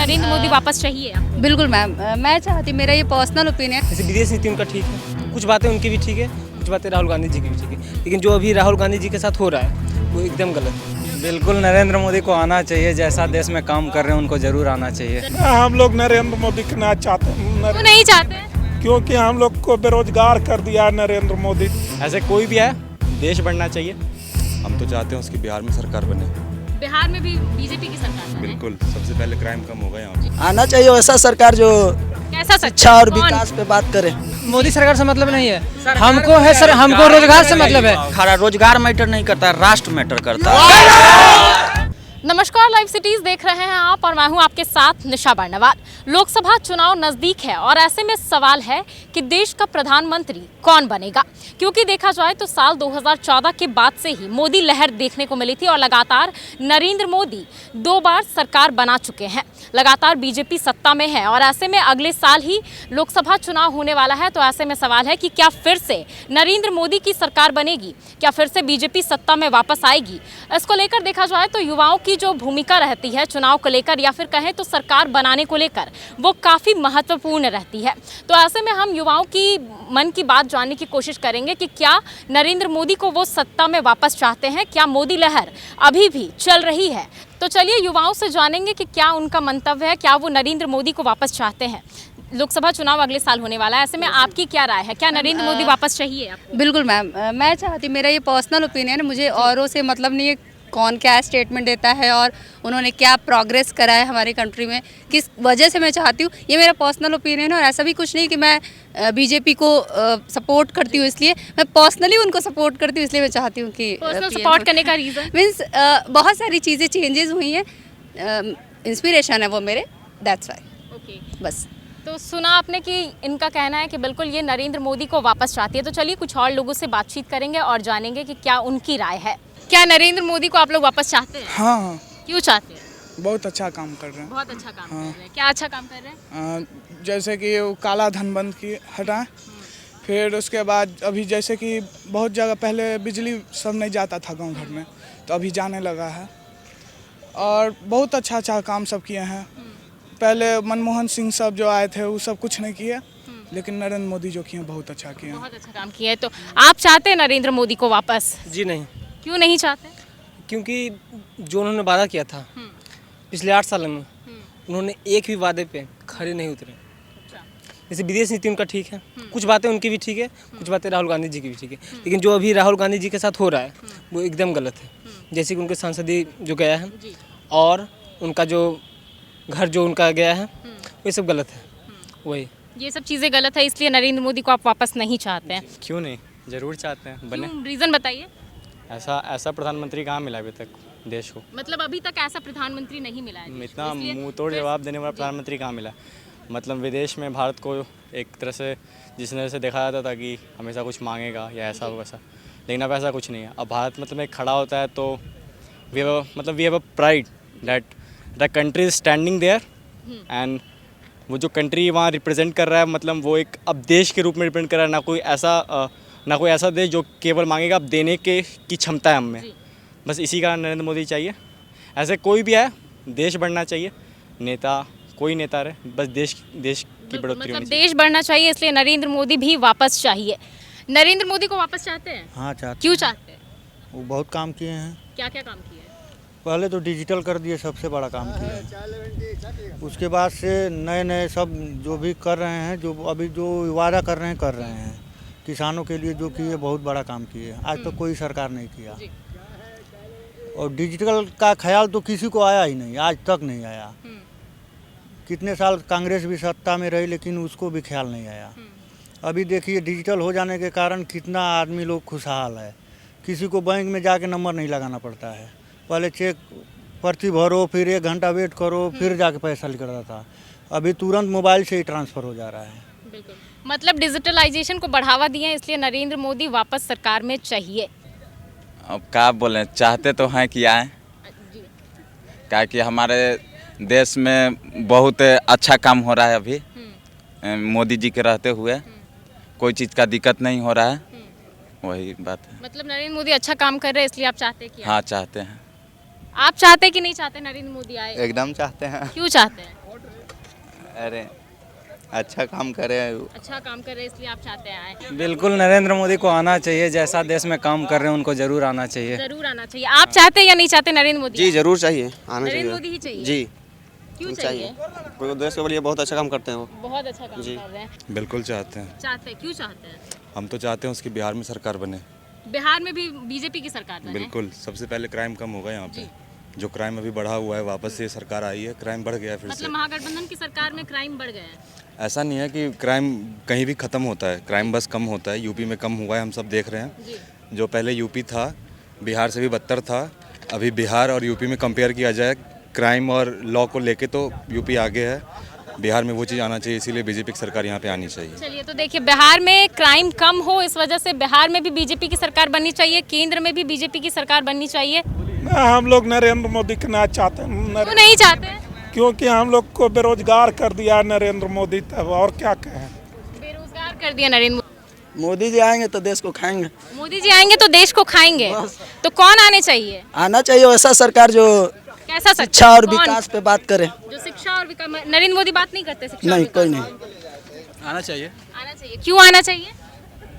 नरेंद्र मोदी वापस चाहिए आपको? बिल्कुल मैम, मैं चाहती, मेरा ये पर्सनल ओपिनियन। जैसे विदेश नीति उनका ठीक है, कुछ बातें उनकी भी ठीक है, कुछ बातें राहुल गांधी जी की भी ठीक है, लेकिन जो अभी राहुल गांधी जी के साथ हो रहा है वो एकदम गलत है। बिल्कुल नरेंद्र मोदी को आना चाहिए, जैसा देश में काम कर रहे हैं उनको जरूर आना चाहिए। हम लोग नरेंद्र मोदी को ना चाहते हैं, क्यों नहीं चाहते? क्योंकि हम लोग को बेरोजगार कर दिया है नरेंद्र मोदी। ऐसे कोई भी है, देश बढ़ना चाहिए। हम तो चाहते हैं उसकी बिहार में सरकार बने। बिहार में भी बीजेपी की सरकार बने। बिल्कुल, सबसे पहले क्राइम कम होगा यहाँ पे। आना चाहिए वैसा सरकार जो कैसा शिक्षा और विकास पे बात करे। मोदी सरकार से मतलब नहीं है, हमको है सर, हमको रोजगार से मतलब है। खारा रोजगार मैटर नहीं करता, राष्ट्र मैटर करता है। नमस्कार, लाइव सिटीज देख रहे हैं आप और मैं हूं आपके साथ निशा बर्नवाल। लोकसभा चुनाव नजदीक है और ऐसे में सवाल है कि देश का प्रधानमंत्री कौन बनेगा, क्योंकि देखा जाए तो साल 2014 के बाद से ही मोदी लहर देखने को मिली थी और लगातार नरेंद्र मोदी 2 बार सरकार बना चुके हैं। लगातार बीजेपी सत्ता में है और ऐसे में अगले साल ही लोकसभा चुनाव होने वाला है, तो ऐसे में सवाल है कि क्या फिर से नरेंद्र मोदी की सरकार बनेगी, क्या फिर से बीजेपी सत्ता में वापस आएगी। इसको लेकर देखा जाए तो युवाओं की जो भूमिका रहती है चुनाव को लेकर या फिर कहें तो सरकार बनाने को लेकर, वो काफ़ी महत्वपूर्ण रहती है। तो ऐसे में हम युवाओं की मन की बात जानने की कोशिश करेंगे कि क्या नरेंद्र मोदी को वो सत्ता में वापस चाहते हैं, क्या मोदी लहर अभी भी चल रही है। तो चलिए युवाओं से जानेंगे कि क्या उनका मंतव्य है, क्या वो नरेंद्र मोदी को वापस चाहते हैं। लोकसभा चुनाव अगले साल होने वाला है, ऐसे में आपकी क्या राय है, क्या नरेंद्र मोदी वापस चाहिए आपको? बिल्कुल मैम, मैं चाहती, मेरा ये पर्सनल ओपिनियन है, मुझे औरों से मतलब नहीं है कौन क्या स्टेटमेंट देता है और उन्होंने क्या प्रोग्रेस करा है हमारी कंट्री में, किस वजह से मैं चाहती हूँ, ये मेरा पर्सनल ओपिनियन है। और ऐसा भी कुछ नहीं कि मैं बीजेपी को सपोर्ट करती हूँ, इसलिए मैं पर्सनली उनको सपोर्ट करती हूँ, इसलिए मैं चाहती हूँ कि पर्सनल सपोर्ट करने का रीज़न मीन्स बहुत सारी चीज़ें चेंजेस हुई हैं, इंस्पिरेशन है वो मेरे, दैट्स वाई। ओके, बस। तो सुना आपने कि इनका कहना है कि बिल्कुल ये नरेंद्र मोदी को वापस चाहती है। तो चलिए कुछ और लोगों से बातचीत करेंगे और जानेंगे कि क्या उनकी राय है। क्या नरेंद्र मोदी को आप लोग वापस चाहते हैं? हाँ, क्यों चाहते हैं? बहुत अच्छा काम कर रहे हैं। बहुत अच्छा काम कर रहे हैं। क्या अच्छा काम कर रहे हैं? जैसे कि वो काला धन बंद की हटाएं, फिर उसके बाद अभी जैसे कि बहुत जगह पहले बिजली सब नहीं जाता था गांव घर में, तो अभी जाने लगा है और बहुत अच्छा अच्छा काम सब किए हैं। पहले मनमोहन सिंह सब जो आए थे वो सब कुछ नहीं किए, लेकिन नरेंद्र मोदी जो किए बहुत अच्छा किए। बहुत अच्छा काम किया है। तो आप चाहते हैं नरेंद्र मोदी को वापस? जी नहीं। क्यों नहीं चाहते? क्योंकि जो उन्होंने वादा किया था पिछले 8 साल में, उन्होंने एक भी वादे पे खड़े नहीं उतरे। जैसे विदेश नीति उनका ठीक है, कुछ बातें उनकी भी ठीक है, कुछ बातें राहुल गांधी जी की भी ठीक है, लेकिन जो अभी राहुल गांधी जी के साथ हो रहा है वो एकदम गलत है। जैसे कि उनके संसदीय जो गया है और उनका जो घर जो उनका गया है वो सब गलत है। वही ये सब चीज़ें गलत है, इसलिए नरेंद्र मोदी को आप वापस नहीं चाहते हैं? क्यों नहीं, जरूर चाहते हैं बने। रीज़न बताइए। ऐसा प्रधानमंत्री कहाँ मिला अभी तक देश को? मतलब अभी तक ऐसा प्रधानमंत्री नहीं मिला है। इतना मुंह तोड़ जवाब देने वाला प्रधानमंत्री कहाँ मिला? मतलब विदेश में भारत को एक तरह से जिस तरह से देखा जाता था कि हमेशा कुछ मांगेगा या ऐसा वैसा, लेकिन अब ऐसा कुछ नहीं है। अब भारत मतलब एक खड़ा होता है तो we have a pride that the country is standing there, and वो जो कंट्री वहाँ रिप्रेजेंट कर रहा है, मतलब वो एक अब देश के रूप में रिप्रेजेंट कर रहा है, ना कोई ऐसा देश जो केवल मांगेगा, अब देने की क्षमता है हमें। बस इसी कारण नरेंद्र मोदी चाहिए। ऐसे कोई भी है, देश बढ़ना चाहिए, नेता कोई नेता रहे, बस देश की बढ़ोतरी मतलब देश बढ़ना चाहिए, इसलिए नरेंद्र मोदी भी वापस चाहिए। नरेंद्र मोदी को वापस चाहते हैं? हाँ चाहते। क्यों चाहते हैं? वो बहुत काम किए हैं। क्या क्या काम किया है? पहले तो डिजिटल कर दिए, सबसे बड़ा काम किया। उसके बाद से नए नए सब जो भी कर रहे हैं, जो अभी जो वादा कर रहे हैं किसानों के लिए जो किए, बहुत बड़ा काम किए। आज तक कोई सरकार नहीं किया। और डिजिटल का ख्याल तो किसी को आया ही नहीं, आज तक नहीं आया। कितने साल कांग्रेस भी सत्ता में रही, लेकिन उसको भी ख्याल नहीं आया। अभी देखिए डिजिटल हो जाने के कारण कितना आदमी लोग खुशहाल है। किसी को बैंक में जाके नंबर नहीं लगाना पड़ता है, पहले चेक पर्ची भरो, फिर 1 घंटा वेट करो, फिर जाके पैसा निकलता था। अभी तुरंत मोबाइल से ही ट्रांसफ़र हो जा रहा है। बिल्कुल, मतलब डिजिटलाइजेशन को बढ़ावा दिए, इसलिए नरेंद्र मोदी वापस सरकार में चाहिए। अब क्या बोलें, चाहते तो हैं कि आए, क्या कि हमारे देश में बहुत अच्छा काम हो रहा है अभी मोदी जी के रहते हुए, कोई चीज़ का दिक्कत नहीं हो रहा है। वही बात है। मतलब नरेंद्र मोदी अच्छा काम कर रहे हैं, इसलिए आप चाहते हैं कि हाँ चाहते हैं। आप चाहते हैं कि नहीं चाहते नरेंद्र मोदी आए? एकदम चाहते हैं। क्यों चाहते हैं? अरे अच्छा काम करे। अच्छा काम कर रहे हैं इसलिए आप चाहते हैं आए। बिल्कुल नरेंद्र मोदी को आना चाहिए, जैसा देश में काम कर रहे हैं उनको जरूर आना चाहिए। जरूर आना चाहिए। आप चाहते हैं या नहीं चाहते नरेंद्र मोदी? जी जरूर चाहिए, आना नरेंद्र मोदी ही चाहिए। जी क्यों चाहिए? कोई देश के लिए बहुत अच्छा काम करते हैं वो। बहुत अच्छा काम कर रहे हैं। बिल्कुल चाहते हैं। चाहते हैं, क्यों चाहते हैं? हम तो चाहते हैं उसकी बिहार में सरकार बने। बिहार में भी बीजेपी की सरकार बने। बिल्कुल, सबसे पहले क्राइम कम होगा यहाँ पे। जो क्राइम अभी बढ़ा हुआ है, वापस से सरकार आई है, क्राइम बढ़ गया है फिर से। मतलब महागठबंधन की सरकार में क्राइम बढ़ गया है? ऐसा नहीं है कि क्राइम कहीं भी खत्म होता है, क्राइम बस कम होता है। यूपी में कम हुआ है, हम सब देख रहे हैं। जो पहले यूपी था बिहार से भी बदतर था। अभी बिहार और यूपी में कंपेयर किया जाए क्राइम और लॉ को लेके तो यूपी आगे है। बिहार में वो चीज़ आना चाहिए, इसीलिए बीजेपी की सरकार यहाँ पे आनी चाहिए। चलिए, तो देखिए बिहार में क्राइम कम हो इस वजह से बिहार में भी बीजेपी की सरकार बननी चाहिए, केंद्र में भी बीजेपी की सरकार बननी चाहिए। हम लोग नरेंद्र मोदी को ना चाहते हैं। क्यों नहीं चाहते? क्योंकि हम लोग को बेरोजगार कर दिया नरेंद्र मोदी, तब और क्या कहें। बेरोजगार कर दिया नरेंद्र मोदी जी आएंगे तो देश को खाएंगे। मोदी जी आएंगे तो देश को खाएंगे। तो कौन आने चाहिए? आना चाहिए वैसा सरकार जो कैसा शिक्षा और विकास पे बात करे। जो शिक्षा और विकास, नरेंद्र मोदी बात नहीं करते शिक्षा नहीं, कोई नहीं। आना चाहिए। आना चाहिए। क्यों आना चाहिए?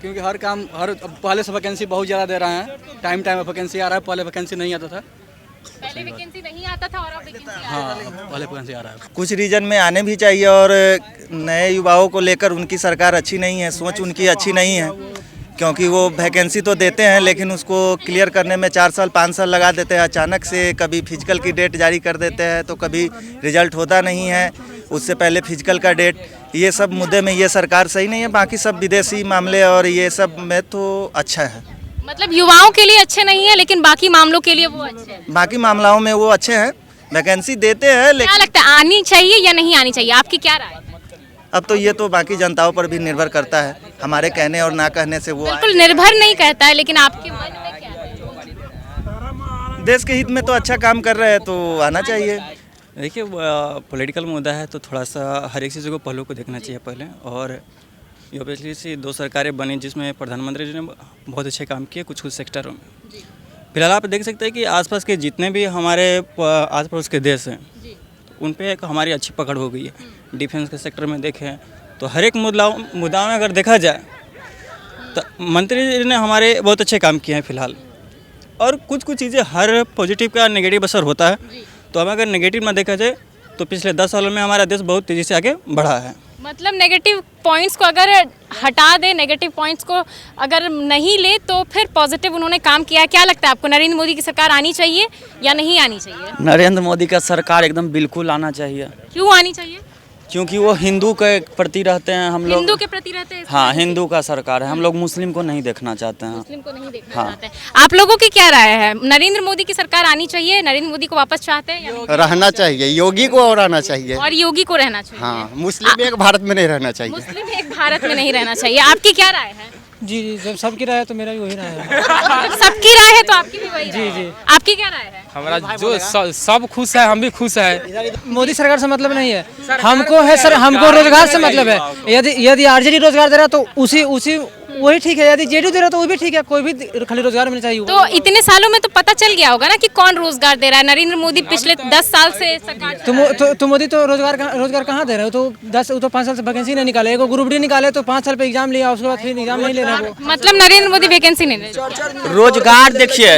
क्योंकि हर काम पहले से वैकेंसी बहुत ज़्यादा दे रहे हैं, टाइम टाइम वैकेंसी आ रहा है, पहले वैकेंसी नहीं आता था। पहले वैकेंसी नहीं आता था और अब वैकेंसी आ रहा है। हाँ, पहले वैकेंसी आ रहा है। कुछ रीजन में आने भी चाहिए और नए युवाओं को लेकर उनकी सरकार अच्छी नहीं है, सोच उनकी अच्छी नहीं है। क्योंकि वो वैकेंसी तो देते हैं लेकिन उसको क्लियर करने में 4 साल 5 साल लगा देते हैं। अचानक से कभी फिजिकल की डेट जारी कर देते हैं तो कभी रिजल्ट होता नहीं है, उससे पहले फिजिकल का डेट। ये सब मुद्दे में ये सरकार सही नहीं है। बाकी सब विदेशी मामले और ये सब में तो अच्छा है। मतलब युवाओं के लिए अच्छे नहीं है लेकिन बाकी मामलों के लिए वो अच्छे हैं। बाकी मामलों में वो अच्छे हैं, वैकेंसी देते हैं। क्या लगता है आनी चाहिए या नहीं आनी चाहिए? आपकी क्या राय है? अब तो ये तो बाकी जनताओं पर भी निर्भर करता है, हमारे कहने और ना कहने से वो बिल्कुल निर्भर नहीं करता है, लेकिन आपके मन में क्या है? देश के हित में तो अच्छा काम कर रहे हैं तो आना चाहिए। देखिए, पॉलिटिकल मुद्दा है तो थोड़ा सा हर एक चीज़ को पहलू को देखना चाहिए पहले। और ये ऑब्वियसली सी 2 सरकारें बनी जिसमें प्रधानमंत्री जी ने बहुत अच्छे काम किए कुछ कुछ सेक्टरों में। फिलहाल आप देख सकते हैं कि आसपास के जितने भी हमारे आस पड़ोस के देश हैं उन पे एक हमारी अच्छी पकड़ हो गई है। डिफेंस के सेक्टर में देखें तो हर एक मुद्दाओं में अगर देखा जाए तो मंत्री जी ने हमारे बहुत अच्छे काम किए हैं फिलहाल। और कुछ चीज़ें हर पॉजिटिव का नेगेटिव असर होता है, तो हमें अगर नेगेटिव में देखा जाए तो पिछले 10 सालों में हमारा देश बहुत तेज़ी से आगे बढ़ा है। मतलब नेगेटिव पॉइंट्स को अगर हटा दे, नेगेटिव पॉइंट्स को अगर नहीं ले तो फिर पॉजिटिव उन्होंने काम किया है। क्या लगता है आपको, नरेंद्र मोदी की सरकार आनी चाहिए या नहीं आनी चाहिए? नरेंद्र मोदी का सरकार एकदम बिल्कुल आना चाहिए। क्यों आनी चाहिए? क्योंकि वो हिंदू के प्रति रहते हैं, हम लोग हिंदू के प्रति रहते हैं। हाँ, हिंदू का सरकार है, हम लोग मुस्लिम को नहीं देखना चाहते हैं। मुस्लिम को नहीं देखना चाहते हैं। आप लोगों की क्या राय है? नरेंद्र मोदी की सरकार आनी चाहिए, नरेंद्र मोदी को वापस चाहते हैं या नहीं? रहना चाहिए, योगी को और आना चाहिए। और योगी को रहना चाहिए। हाँ, मुस्लिम एक भारत में नहीं रहना चाहिए। मुस्लिम एक भारत में नहीं रहना चाहिए। आपकी क्या राय है? जी जी, जब सबकी राय है तो मेरा भी वही राय है। सबकी राय है तो आपकी भी वही राय है। जी। आपकी क्या राय है? हमारा जो सब खुश है, हम भी खुश है। मोदी सरकार से मतलब नहीं है, हमको है सर, हमको रोजगार से मतलब है। यदि आरजेडी रोजगार दे रहा तो उसी वही ठीक है, यदि जेडीयू दे रहा तो वो भी ठीक है, कोई भी खाली रोजगार मिलना चाहिए। तो इतने सालों में तो पता चल गया होगा ना कि कौन रोजगार दे रहा है। नरेंद्र मोदी पिछले 10 साल से सरकार तो मोदी तो रोजगार कहाँ दे रहे हो? तो 5 साल से वैकेंसी नहीं निकाले, एक ग्रुप डी निकाले तो 5 साल पे एग्जाम लिया, उसके बाद फिर एग्जाम नहीं ले रहे वो। मतलब नरेंद्र मोदी वैकेंसी नहीं दे रहे। रोजगार देखिए,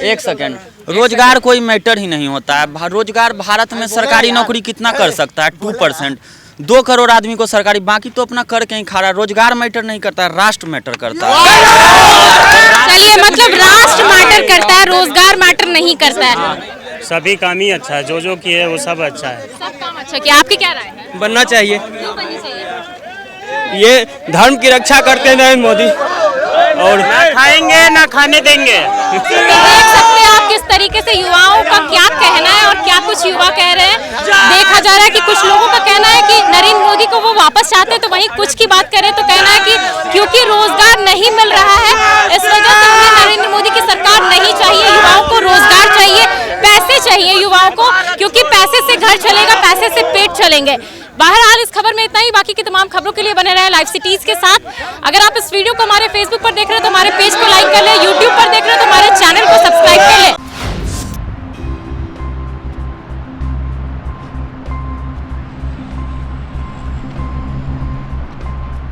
एक सेकेंड, रोजगार कोई मैटर ही नहीं होता है। रोजगार भारत में सरकारी नौकरी कितना कर सकता है? 2%, 2 करोड़ आदमी को सरकारी, बाकी तो अपना कर कहीं खा रहा है। रोजगार मैटर नहीं करता है, राष्ट्र मैटर करता है। चलिए, मतलब राष्ट्र मैटर करता है, रोजगार मैटर नहीं करता है। सभी काम ही अच्छा है, जो किए वो सब अच्छा है। सब काम अच्छा किया। आपकी क्या राय है? बनना चाहिए। क्यों बननी चाहिए? ये धर्म की रक्षा करते हैं नरेंद्र मोदी, और ना खाएंगे ना खाने देंगे। देख सकते हैं आप किस तरीके से युवाओं का क्या कहना है और क्या कुछ युवा कह रहे हैं। देखा जा रहा है कि कुछ लोगों का कहना है कि नरेंद्र मोदी को वो वापस चाहते हैं, तो वहीं कुछ की बात करें तो कहना है कि क्योंकि रोजगार नहीं मिल रहा है इस वजह से हमें नरेंद्र मोदी की सरकार नहीं चाहिए। युवाओं को रोजगार चाहिए, पैसे चाहिए युवाओं को, क्योंकि पैसे से घर चलेगा, पैसे से पेट चलेंगे। बहरहाल इस खबर में इतना ही। बाकी की तमाम खबरों के लिए बने रहे लाइव सिटीज के साथ। अगर आप इस वीडियो को हमारे फेसबुक पर देख रहे हैं तो हमारे पेज को लाइक कर लें, यूट्यूब पर देख रहे हैं तो हमारे चैनल को सब्सक्राइब